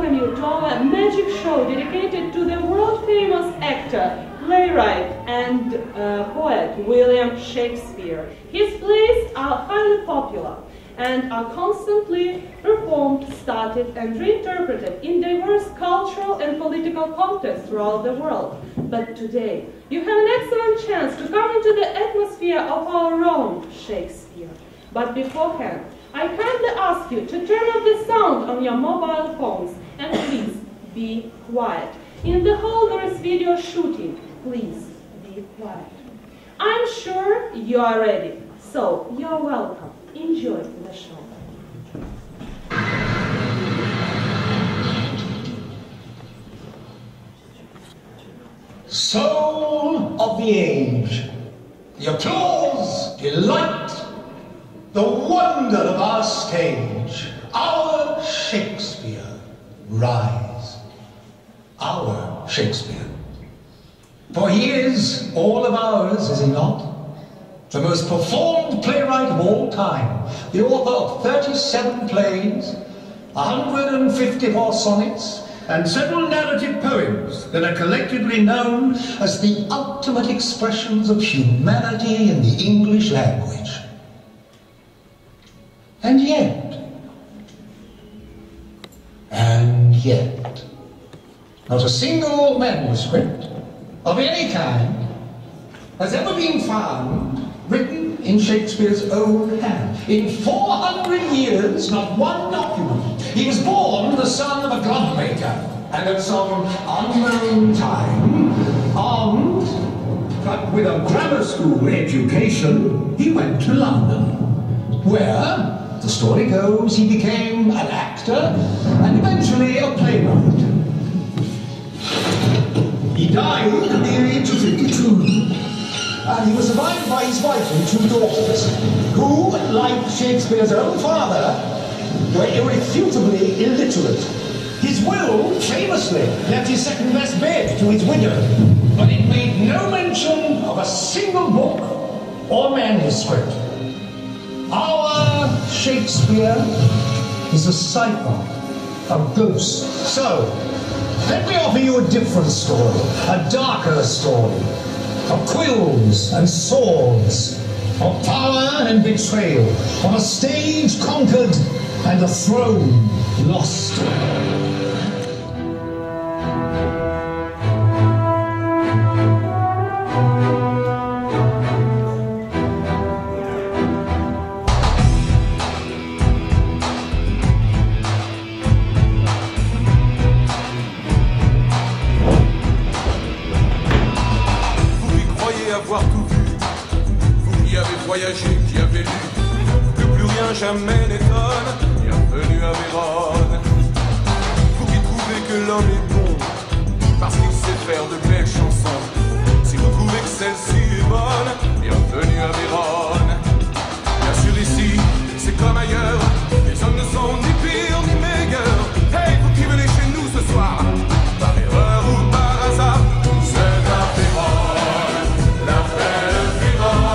welcome you to our magic show dedicated to the world-famous actor, playwright and poet William Shakespeare. His plays are highly popular and are constantly performed, studied and reinterpreted in diverse cultural and political contexts throughout the world. But today, you have an excellent chance to come into the atmosphere of our own Shakespeare. But beforehand, I kindly ask you to turn off the sound on your mobile phones and please be quiet. In the hall there is video shooting. Please be quiet. I'm sure you are ready, so you're welcome. Enjoy the show. Soul of the age, the applause, delight, the wonder of our stage, our Shakespeare, rise. Our Shakespeare. For he is all of ours, is he not? The most performed playwright of all time, the author of 37 plays, 154 sonnets, and several narrative poems that are collectively known as the ultimate expressions of humanity in the English language. And yet, not a single manuscript of any kind has ever been found written in Shakespeare's own hand. In 400 years, not one document. He was born the son of a glove maker, and at some unknown time, armed, but with a grammar school education, he went to London, where, the story goes, he became an actor and eventually a playwright. He died at the age of 52. And he was survived by his wife and 2 daughters, who, like Shakespeare's own father, were irrefutably illiterate. His will famously left his second-best bed to his widow, but it made no mention of a single book or manuscript. Our Shakespeare is a cipher, a ghost. So, let me offer you a different story, a darker story, of quills and swords, of power and betrayal, of a stage conquered and a throne lost. Qui avait lu que plus rien jamais n'étonne, bienvenue à Vérone. Vous qui trouvez que l'homme est bon parce qu'il sait faire de belles chansons, si vous trouvez que celle-ci est bonne, bienvenue à Vérone. Bien sûr ici, c'est comme ailleurs, les hommes ne sont ni pires ni meilleurs. Hey, vous qui venez chez nous ce soir, par erreur ou par hasard, c'est à Vérone, la belle Vérone.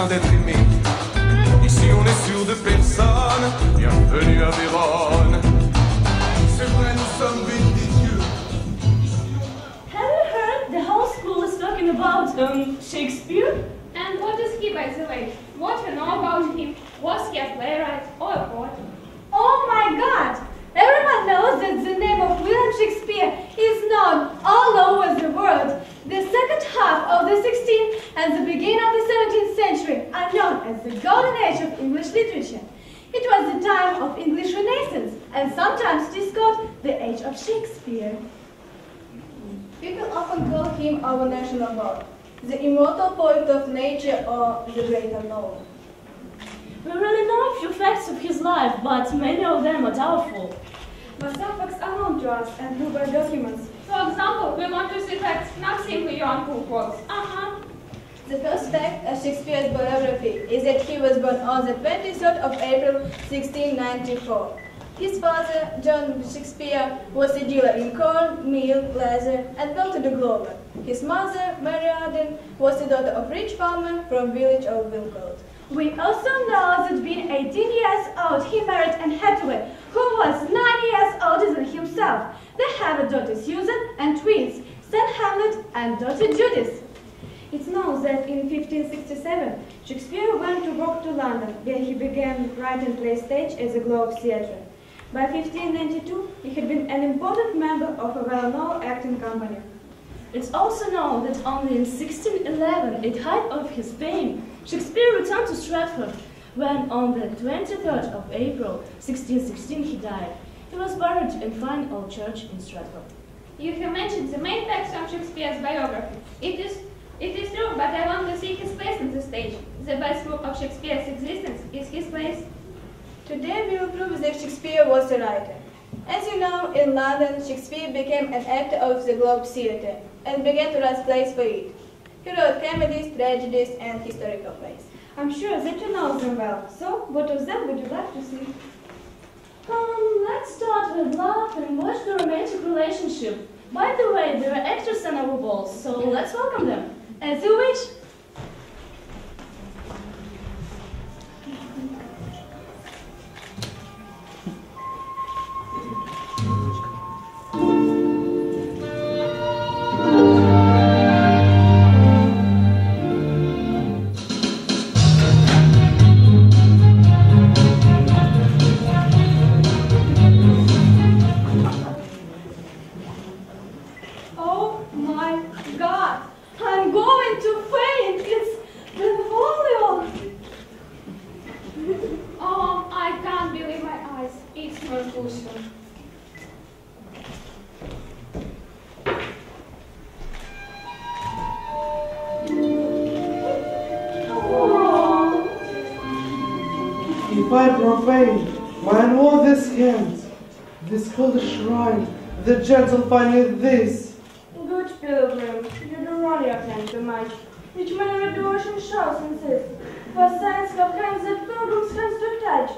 D'être aimé. Ici on est sûr de personne. Bienvenue à Vérone. C'est vrai, nous sommes bénis des dieux. Have you heard the whole school is talking about Shakespeare? And what is he, by the way? What you know about him? Was he a playwright or a poet? Oh my God! Everyone knows that the name of William Shakespeare is known all over the world. The second half of the 16th and the beginning of the 17th century are known as the golden age of English literature. It was Shakespeare. People often call him our national god, the immortal poet of nature or the great unknown. We really know a few facts of his life, but many of them are doubtful. But some facts are known to us and proved by documents. For example, we want to see facts, not simply your uncooked works. The first fact of Shakespeare's biography is that he was born on the 23rd of April 1694. His father, John Shakespeare, was a dealer in corn, meal, leather, and belted a glover. His mother, Mary Arden, was the daughter of a rich farmer from the village of Wilcote. We also know that being 18 years old, he married Anne Hathaway, who was 9 years older than himself. They have a daughter Susan and twins, son Hamlet and daughter Judith. It's known that in 1567, Shakespeare went to work to London, where he began writing play stage at the Globe Theatre. By 1592, he had been an important member of a well-known acting company. It's also known that only in 1611, at the height of his fame, Shakespeare returned to Stratford, when on the 23rd of April 1616 he died. He was buried in fine old church in Stratford. You have mentioned the main facts of Shakespeare's biography. It is true, but I want to see his place on the stage. The best proof of Shakespeare's existence is his place. Today we will prove that Shakespeare was a writer. As you know, in London, Shakespeare became an actor of the Globe Theatre and began to write plays for it. He wrote comedies, tragedies, and historical plays. I'm sure that you know them well. So, what of them would you like to see? Let's start with love and watch the romantic relationship. By the way, there are actors in our balls, so let's welcome them. As you wish. If I profane mine worthless hands, this holy shrine, the gentle findeth this. Good pilgrim, you do run your hand too much, which manner of devotion shows in this. For saints have hands that pilgrims' hands to touch,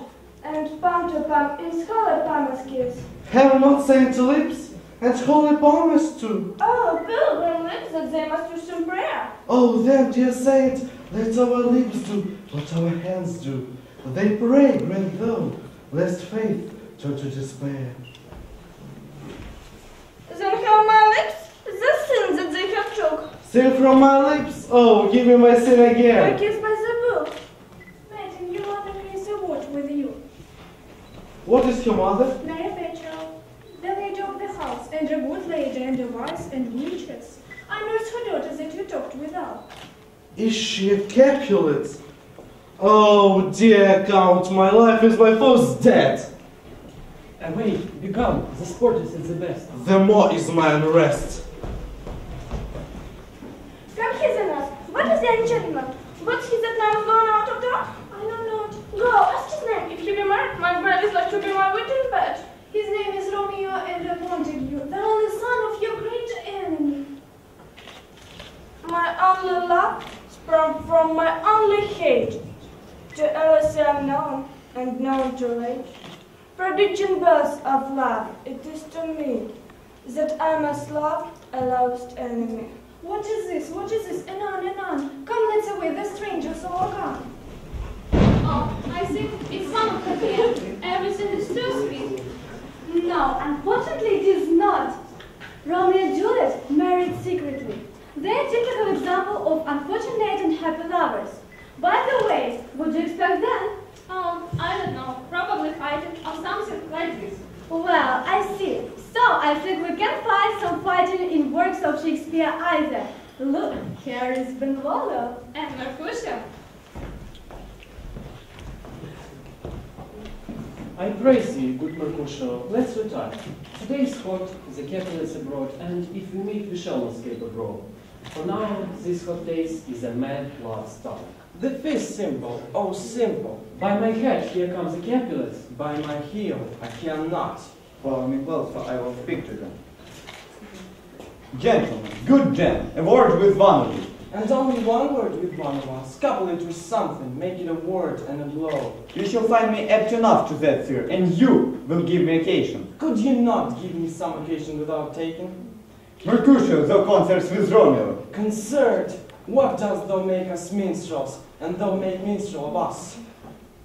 and palm to palm is holy palmer's kiss. Have not saint lips, and holy palmers too. Oh, pilgrim lips that they must use in prayer. Oh, then, dear saint, let our lips do what our hands do. They pray, grant thou, lest faith turn to despair. Then have my lips the sin that they have took. Sin from my lips, oh, give me my sin Or again. kiss by the book. Maiden, your mother has a word with you. What is your mother? Mary Petrel, the lady of the house, and a good lady, and a wise and witches. I nurse her daughter that you talked without. Is she a Capulet? Oh, dear Count, my life is by force dead. Away, become, the sport is the best. The more is my unrest. Come hither us. What is the gentleman? What's he that now is gone out of door? I know not. Go, ask his name. If he be married, my bride is like to be my wit in bed. His name is Romeo and Montague, the only son of your great enemy. My only love sprung from my only hate. To Alice I am known, and known to rage. Prodiging birth of love, it is to me that I must love a lost enemy. What is this? What is this? Anon, anon. Come, let's away, the strangers all gone. Oh, I think it's some of happy ending. Everything is too sweet. No, unfortunately it is not. Romeo and Juliet married secretly. They are a typical example of unfortunate and happy lovers. By the way, would you expect them? Oh, I don't know. Probably fighting or something like this. Well, I see. So, I think we can find some fighting in works of Shakespeare either. Look, here is Benvolio. And Mercutio. I praise thee, good Mercutio. Let's retire. Today's hot, the capital is abroad, and if we meet, we shall not escape abroad. For now, these hot days is a man loves stomach. The fifth symbol, oh simple. By my head, here comes the Capulets. By my heel, I cannot. Follow me close, for I will speak to them. Gentlemen, good gentlemen, a word with one of you. And only one word with one of us. Couple it with something, make it a word and a blow. You shall find me apt enough to that, sir, and you will give me occasion. Could you not give me some occasion without taking? Mercutio, thou concerts with Romeo. Concert! What dost thou make us minstrels, and thou make minstrel of us?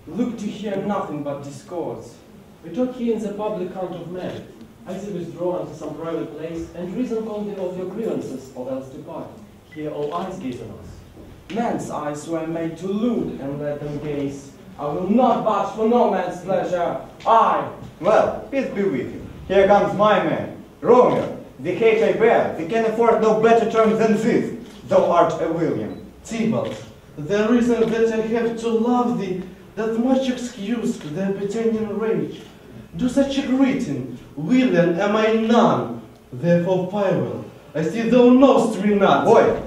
Look to hear nothing but discords. We talk here in the public count of men. I say withdraw unto some private place, and reason call thee of your grievances, or else depart. Here all eyes gaze on us. Men's eyes were made to look, and let them gaze. I will not budge for no man's pleasure. I! Well, peace be with you. Here comes my man, Romeo. The hate I bear, they can afford no better terms than this. Thou art a William. Tybalt, the reason that I have to love thee, that much excuse their Britannian rage. Do such a greeting, William am I none, therefore farewell, I see thou knowst me not. Boy,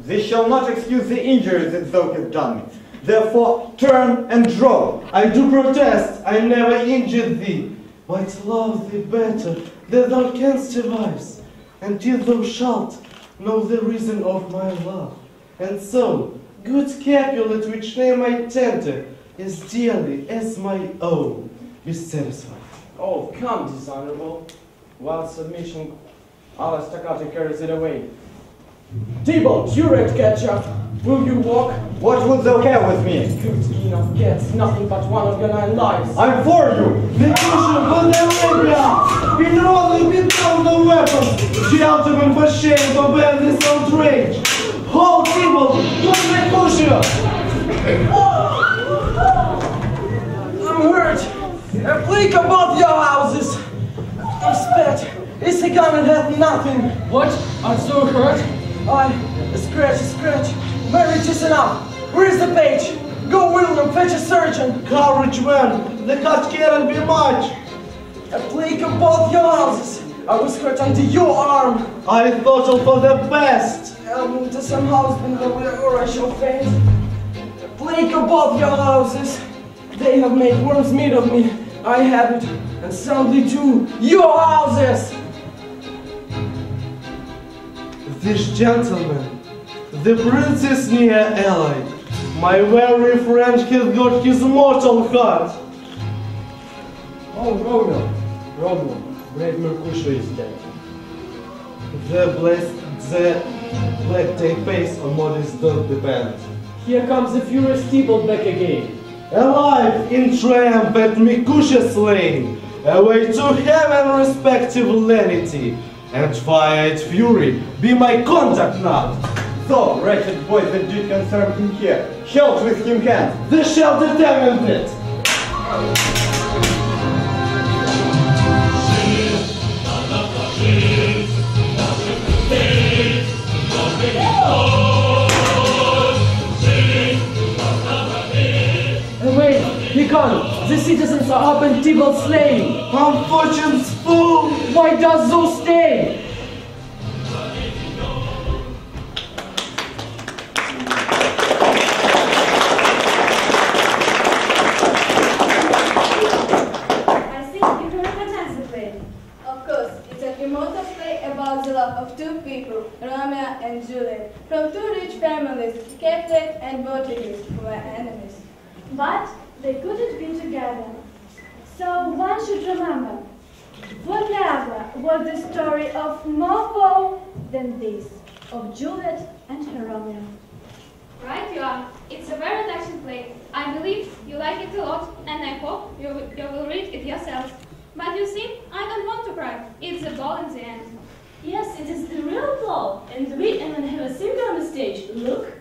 this shall not excuse the injuries that thou hast done me. Therefore, turn and draw. I do protest, I never injured thee, might love thee better than thou canst devise, until thou shalt know the reason of my love. And so, good Capulet, which name I tender, as dearly as my own, be satisfied. Oh, come, dishonorable. While submission, Allah staccato carries it away. Tybalt, you red catcher, will you walk? What would thou have with me? Good skin of cats, nothing but one of your 9 lives. I'm for you! Mercutio, but Arabia! Be rolling, be thrown the weapons! Gentlemen, for shame to bear this outrage! Hold, Tybalt! Look, Mercutio! I'm hurt! A plague about your houses! I'm spat! It's a gun and had nothing! What? Art so hurt? A scratch! Marriage is enough! Where is the page? Go, William, fetch a surgeon! Courage, man! The cut cannot be much! A plague of both your houses! I was hurt under your arm! I thought all for the best! To some husband or I shall faint. A plague of both your houses! They have made worms meat of me. I have it, and soundly too, your houses! This gentleman, the prince is near allied. My very friend has got his mortal heart. Oh, Romeo, brave Mercutio is dead. The black take face on modest don't depend. Here comes the furious Tybalt back again. Alive in triumph at Mercutio slain, away to heaven respective lenity, and fire its fury be my contact now. So, wretched boys that did concern him here, shalt with him can. They shall determine it. Wait, he can't. The citizens are up and Tybalt slain. Unfortunate fool! Why does thou stay? I think you can recognize the play. Of course, it's an immortal play about the love of two people, Romeo and Juliet, from two rich families, Capulet and Vortigis, who were enemies. But they couldn't be together. So one should remember, what never was the story of more woe than this, of Juliet and her Romeo. Right you are. It's a very touching play. I believe you like it a lot, and I hope you will read it yourself. But you see, I don't want to cry. It's a ball in the end. Yes, it is the real ball, and we even have a singer on the stage. Look.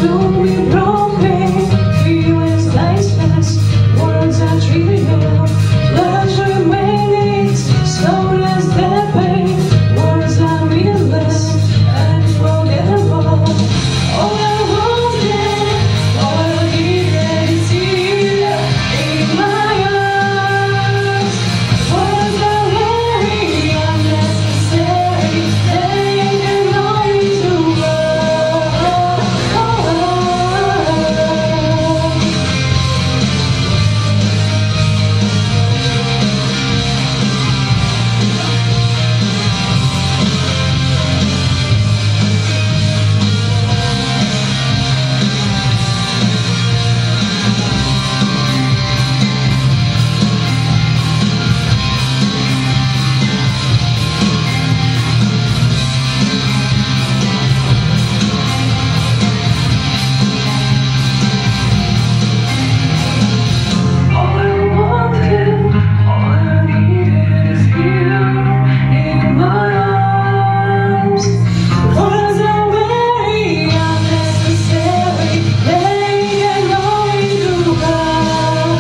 Don't be broken, feelings lifeless, words are trivial, love's remains, so does their pain, words are meaningless and forgettable. All I wanted, all I needed is here in my arms. Words are very unnecessary, they can only do love. All I wanted, all I needed is here in my arms. Words are very unnecessary, they can only do harm.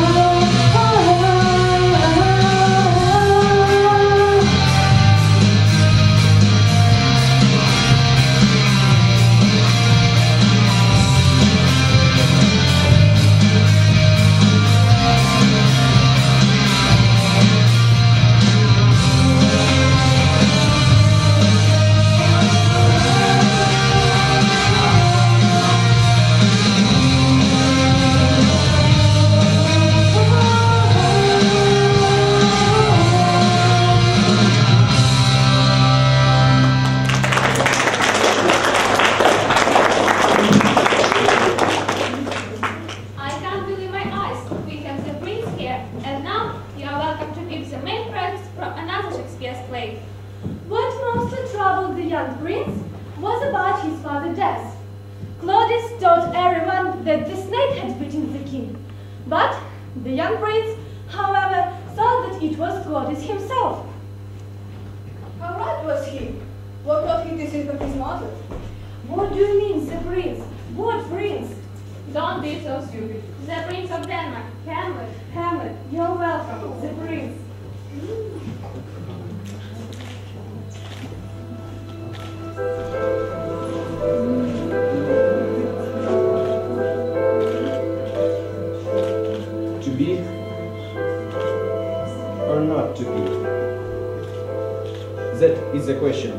I can't believe my eyes. We have the prince here, and now you are welcome to give the main preface from another Shakespeare's play. What mostly troubled the young prince was about his father's death. Claudius told everyone that the snake had bitten the king, but the young prince, however, thought that it was Claudius himself. How right was he? What taught he to think of his mother? What do you mean, the prince? What prince? Don't be so stupid. The Prince of Denmark, Hamlet. Hamlet, you're welcome, the prince. To be or not to be? That is the question.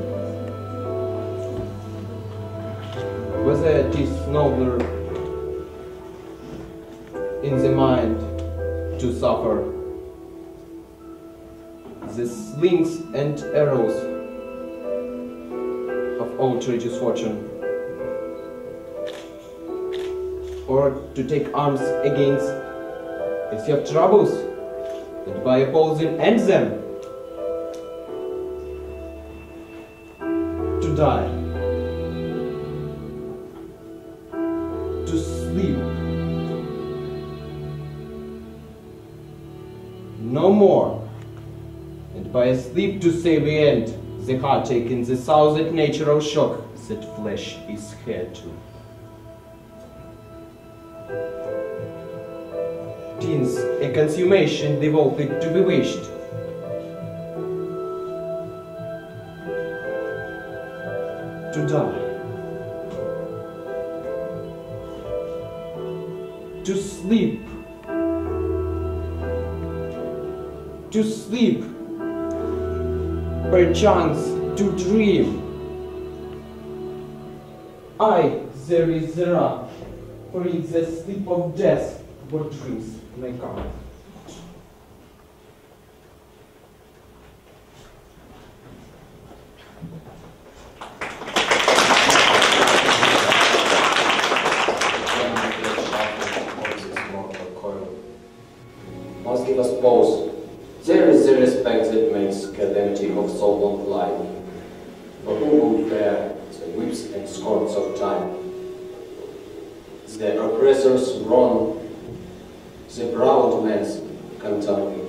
Whether it is nobler in the mind to suffer the slings and arrows of outrageous fortune, or to take arms against if you have troubles, and by opposing end them, to die, to sleep, no more, and by a sleep to save the end, the heartache in the thousand natural shock that flesh is heir to. Teens, a consummation devoted to be wished. To die. To sleep. To sleep. Perchance to dream. I, there is the rock, for in the sleep of death, what dreams may come. Must give us pause. There is the respect that makes calamity of so long life. For who would bear the whips and scorns of time? The oppressor's wrong, the proud man's contumely,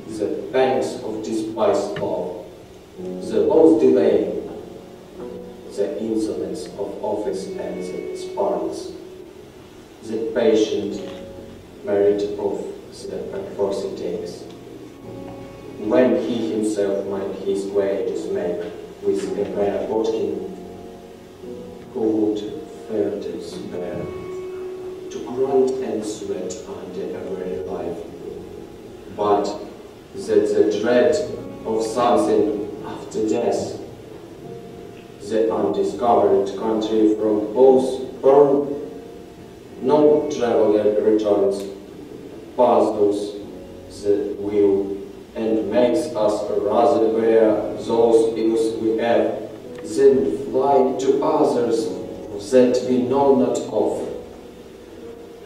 the pangs of despised love, the law's delay, the insolence of office and the sparks, the patient merit of the adversities. When he himself might his wages make with a bare bodkin, who would fare to spare, to grunt and sweat under a very life, but that the dread of something after death, the undiscovered country from whose born no traveler returns, puzzles the will and makes us rather bear those ills we have than fly to others that we know not of.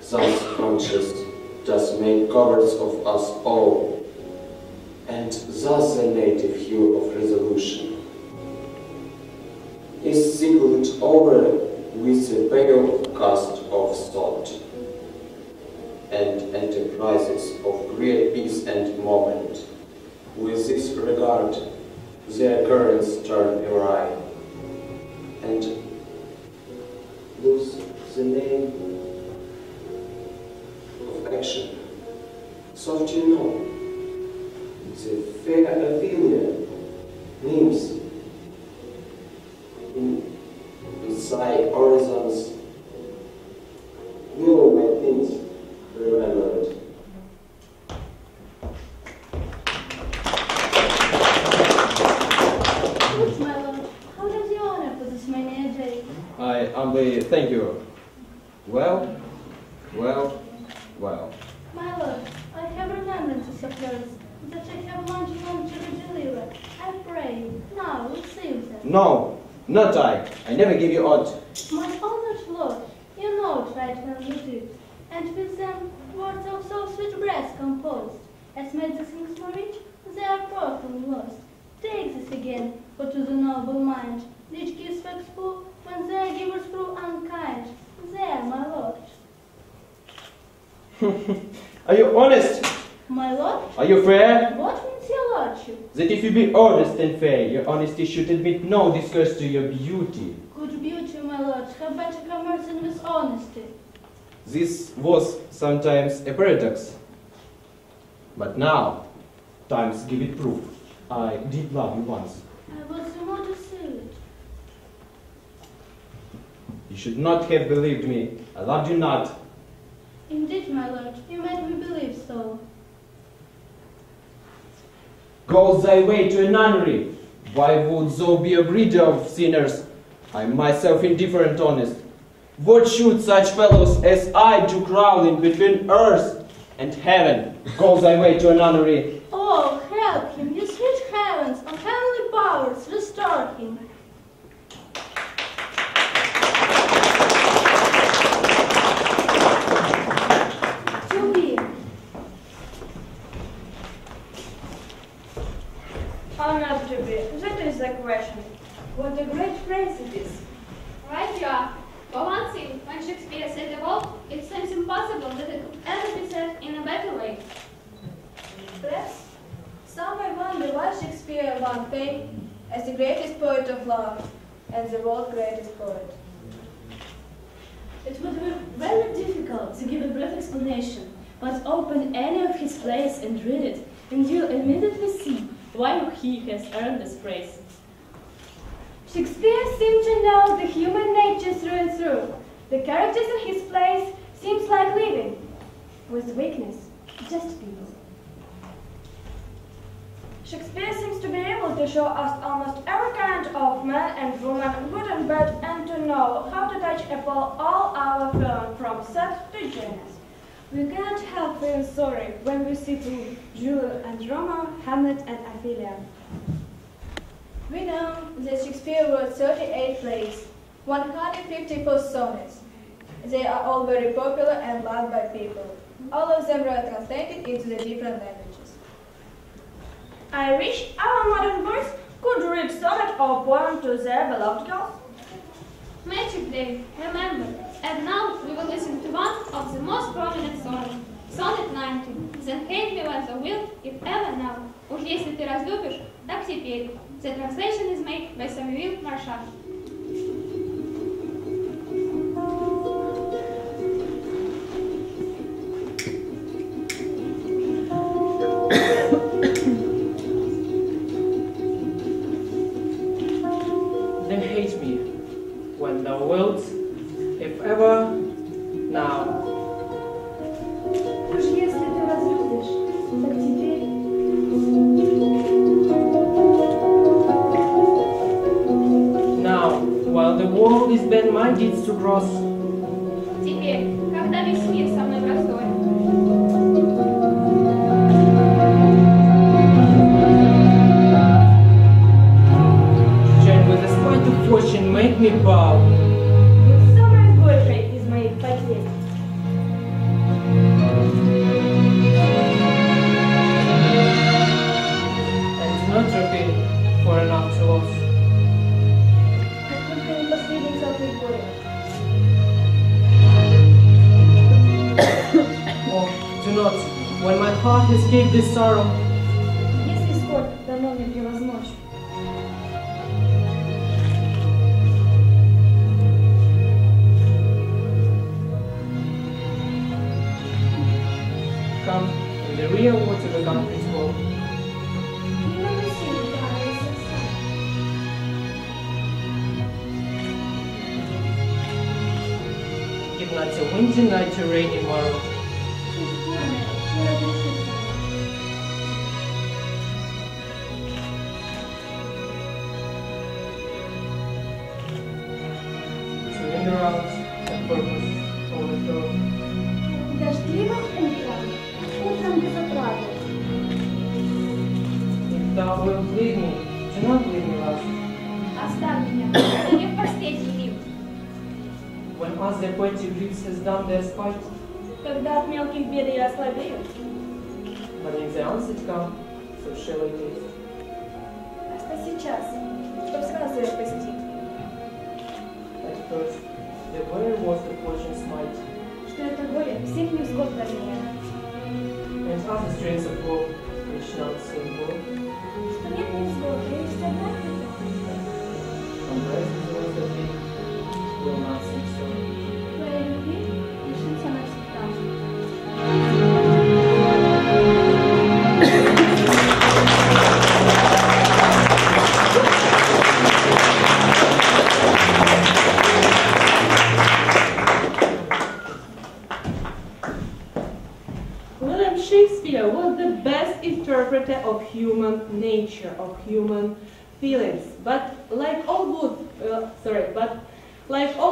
Thus conscious does make cowards of us all, and thus the native hue of resolution is secluded over with the pale cast of thought, and enterprises of great peace and moment. With this regard, their currents turn awry, and lose the name of action. So do you know, the fair Ophelia names in thy horizons will make things remembered. Good, my lord. How does your honor for this many day? I humbly thank you. Well. My lord, I have remembrances of yours that I have much to deliver. I pray you, now receive them. No, not I. I never give you aught. My honored lord, you know it right when you do, and with them words of so sweet breath composed, as made the things more rich, they are broken lost. Take this again, for to the noble mind, which gives facts full, when their givers prove unkind. There, my lord. Are you honest? My lord? Are you fair? What means your lordship? That if you be honest and fair, your honesty should admit no disgust to your beauty. Good beauty, my lord, have better commerce than with honesty. This was sometimes a paradox. But now, times give it proof. I did love you once. I was the more deceived. You should not have believed me. I loved you not. Indeed, my lord, you made me believe so. Go thy way to a nunnery. Why would thou be a breeder of sinners? I myself indifferent honest. What should such fellows as I do crawling between earth and heaven? Go thy way to a nunnery. Oh, help him, you sweet heavens, on heavenly powers, restore him. To be. How not to be? That is the question. What a great phrase it is. Right you are. For one thing, when Shakespeare said the word, it seems impossible that it could ever be said in a better way. Perhaps some may wonder why Shakespeare won fame as the greatest poet of love and the world's greatest poet. It would be very difficult to give a brief explanation, but open any of his plays and read it, and you'll immediately see why he has earned this praise. Shakespeare seemed to know the human nature through and through. The characters in his plays seems like living, with weakness, just people. Shakespeare seems to be able to show us almost every kind of man and woman, good and bad, and to know how to touch upon all our feelings from sad to genius. We cannot help feeling sorry when we see to Juliet and Romeo, Hamlet and Ophelia. We know that Shakespeare wrote 38 plays, 154 sonnets. They are all very popular and loved by people. All of them were translated into the different languages. I wish our modern boys could read sonnet or poem to their beloved girls. Magic Day, remember. And now we will listen to one of the most prominent sonnets, Sonnet 90. Then hate me when thou wilt, if ever now. Уж если ты разлюбишь, так теперь. The translation is made by Samuel Marshall. then hate me, when thou wilt, if ever, now. Уж если ты разлюбишь, так теперь... Now, while the world is bent my deeds to cross, Теперь, когда весь мир со мной в раздоре, shall with the spite of fortune make me bow. Вот самое горькое из моих потерь. And do not repeat for an after loss. Как только не последний целый горе. Oh, do not, when my heart escaped this sorrow, Если скорбь давно мне превозмочь, come in the real water the country's home. не наноси удара и сердца. Give not a windy night a rainy morrow. Пусть пламя не разрешится. To linger out a purpose overthrow. Дождливым утром, утром без отравы. If thou wilt leave me, do not leave me last. оставь меня, и не в постель явил. When us the petty griefs has done their spite, Когда от мелких бед я ослабею, but if the answer come, so shall it be. что сейчас, чтоб сразу я постиг, At first, the very was the fortune's might, что это горе всех невзгод вернее, and other strains of woe, which not seem woe, что нет невзгод, и есть одна беда. compared to those that be, will not seem so. Твоя любви лишится навсегда. William Shakespeare was the best interpreter of human nature, of human feelings. But like all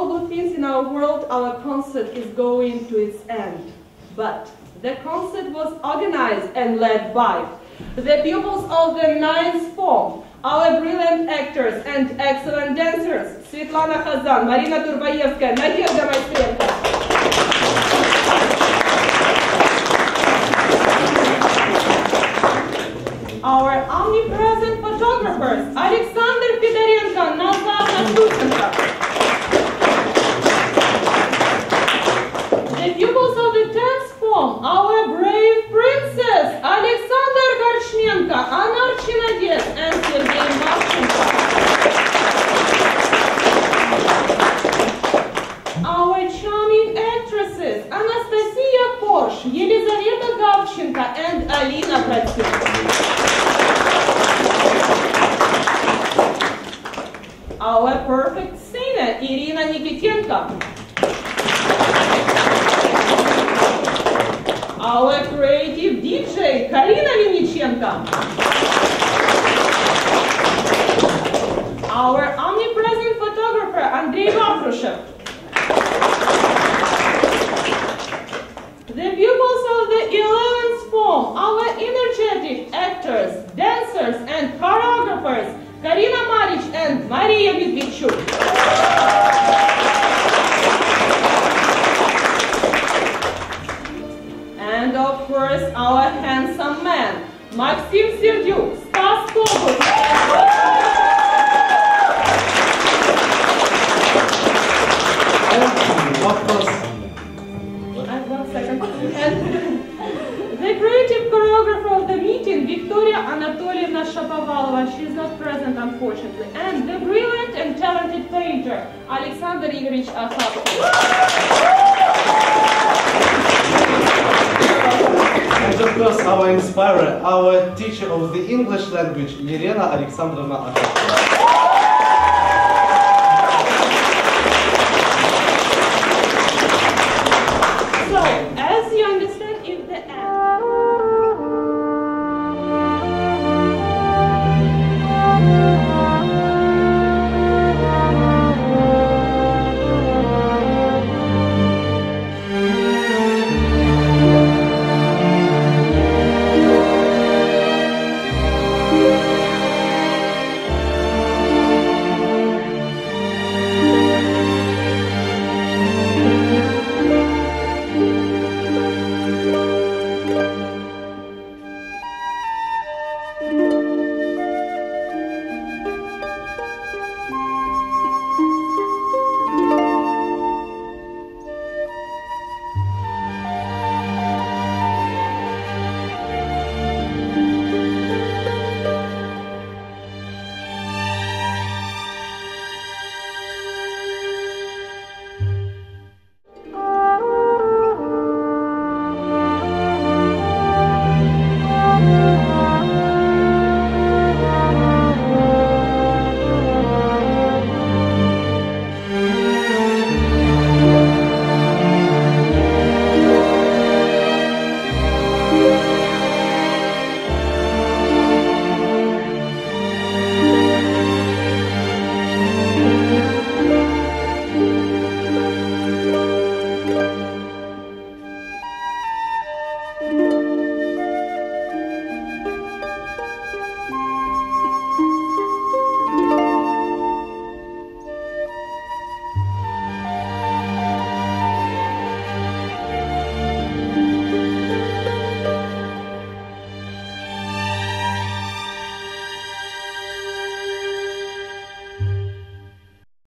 good things in our world, our concert is going to its end. But the concert was organized and led by the pupils of the 9th form, our brilliant actors and excellent dancers, Svetlana Khazan, Marina Turbaevskaya, Nadezhda Maistrenko. Our omnipresent photographers, Alexander Fedorenko, Nazarna Shushenko. The pupils of the 10th form, our brave princess, Alexander Gorchnenko, Anna Archinades, and Sergei Marchenko. Our charming actresses, Anastasia Korsh, Yelizaveta Gavchenko, and Alina Krasinska. Our perfect singer, Irina Nikitenko. Our creative DJ, Karina Vinichenko. Our omnipresent photographer, Andrei Vavrushev. The pupils of the 11th form, our energetic actors, dancers, and choreographers, Karina Maric and Maria Medvedchuk. And of course, our handsome man, Maxim Serdyuk, Stas Kogut. Of course. And 1 second. And the creative choreographer of the meeting, Victoria Anatolievna Shapovalova, she is not present unfortunately, and the brilliant and talented painter, Alexander Igorevich Akhapov. And of course, our inspirer, our teacher of the English language, Elena Alexandrovna Akhapova.